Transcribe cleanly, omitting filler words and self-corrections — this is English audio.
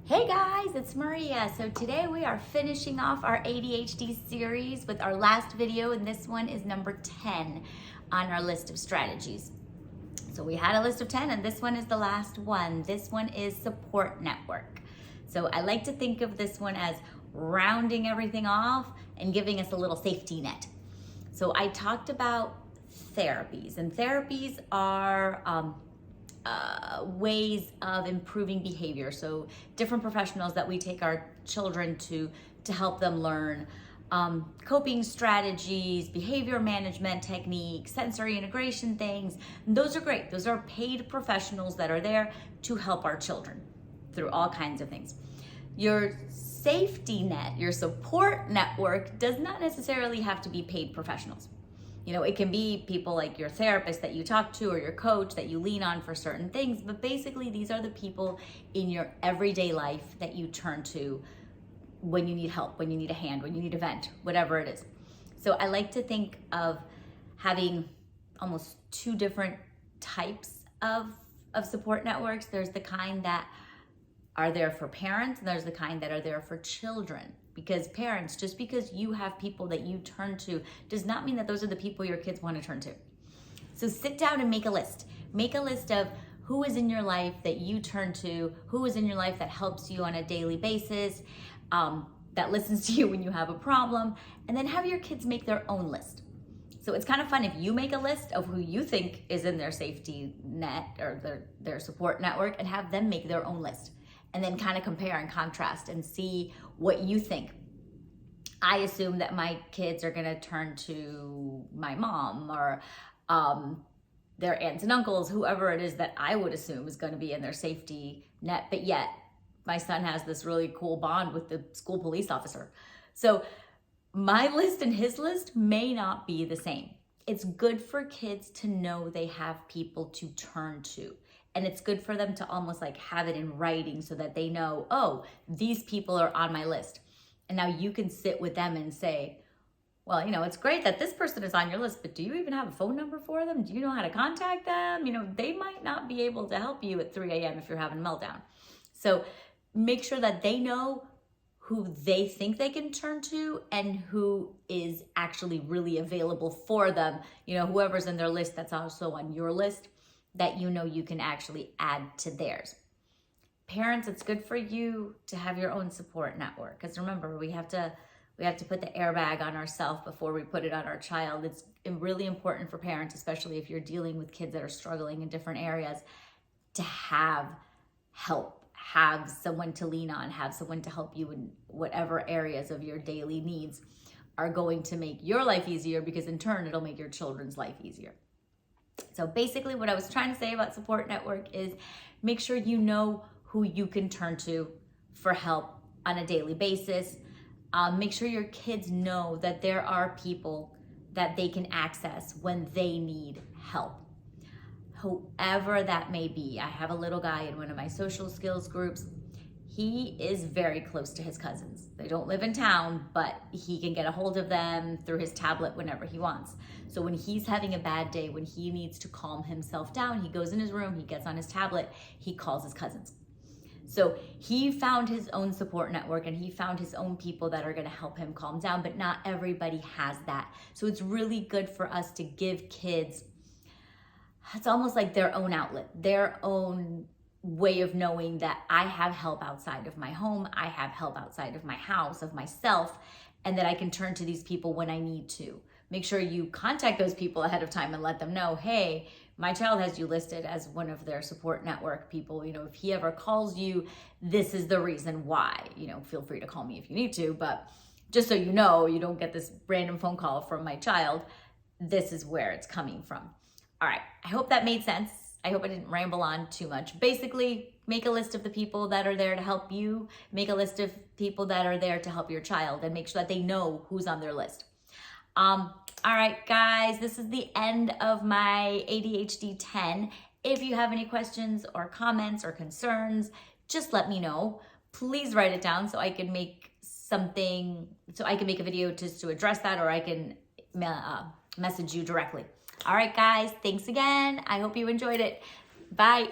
Hey guys, it's Maria. So today we are finishing off our ADHD series with our last video, and this one is number 10 on our list of strategies. So we had a list of 10 and this one is the last one. This one is support network. So I like to think of this one as rounding everything off and giving us a little safety net. So I talked about therapies, and therapies are ways of improving behavior. So different professionals that we take our children to help them learn coping strategies, behavior management techniques, sensory integration things. And those are great. Those are paid professionals that are there to help our children through all kinds of things. Your safety net, your support network does not necessarily have to be paid professionals. You know, it can be people like your therapist that you talk to or your coach that you lean on for certain things, but basically these are the people in your everyday life that you turn to when you need help, when you need a hand, when you need a vent, whatever it is. So I like to think of having almost two different types of support networks. There's the kind that are there for parents, and there's the kind that are there for children. Because parents, just because you have people that you turn to does not mean that those are the people your kids want to turn to. So sit down and make a list. Make a list of who is in your life that you turn to, who is in your life that helps you on a daily basis, that listens to you when you have a problem, and then have your kids make their own list. So it's kind of fun if you make a list of who you think is in their safety net or their support network, and have them make their own list. And then kind of compare and contrast and see what you think. I assume that my kids are gonna turn to my mom or their aunts and uncles, whoever it is that I would assume is gonna be in their safety net, but yet my son has this really cool bond with the school police officer. So my list and his list may not be the same. It's good for kids to know they have people to turn to. And it's good for them to almost like have it in writing so that they know, oh, these people are on my list. And now you can sit with them and say, well, you know, it's great that this person is on your list, but do you even have a phone number for them? Do you know how to contact them? You know, they might not be able to help you at 3 a.m. if you're having a meltdown. So make sure that they know who they think they can turn to and who is actually really available for them. You know, whoever's in their list that's also on your list, that you know you can actually add to theirs. Parents, it's good for you to have your own support network, because remember, we have to put the airbag on ourselves before we put it on our child. It's really important for parents, especially if you're dealing with kids that are struggling in different areas, to have help, have someone to lean on, have someone to help you in whatever areas of your daily needs are going to make your life easier, because in turn, it'll make your children's life easier. So basically what I was trying to say about support network is make sure you know who you can turn to for help on a daily basis. Make sure your kids know that there are people that they can access when they need help, whoever that may be. I have a little guy in one of my social skills groups. He is very close to his cousins. They don't live in town, but he can get a hold of them through his tablet whenever he wants. So when he's having a bad day, when he needs to calm himself down, he goes in his room, he gets on his tablet, he calls his cousins. So he found his own support network, and he found his own people that are gonna help him calm down, but not everybody has that. So it's really good for us to give kids, it's almost like their own outlet, their own way of knowing that I have help outside of my home, I have help outside of my house, of myself, and that I can turn to these people when I need to. Make sure you contact those people ahead of time and let them know, hey, my child has you listed as one of their support network people. You know, if he ever calls you, this is the reason why. You know, feel free to call me if you need to, but just so you know, you don't get this random phone call from my child. This is where it's coming from. All right, I hope that made sense. I hope I didn't ramble on too much. Basically, make a list of the people that are there to help you. Make a list of people that are there to help your child, and make sure that they know who's on their list. All right, guys, this is the end of my ADHD 10. If you have any questions or comments or concerns, just let me know. Please write it down so I can make a video just to address that, or I can message you directly. All right, guys, thanks again. I hope you enjoyed it. Bye.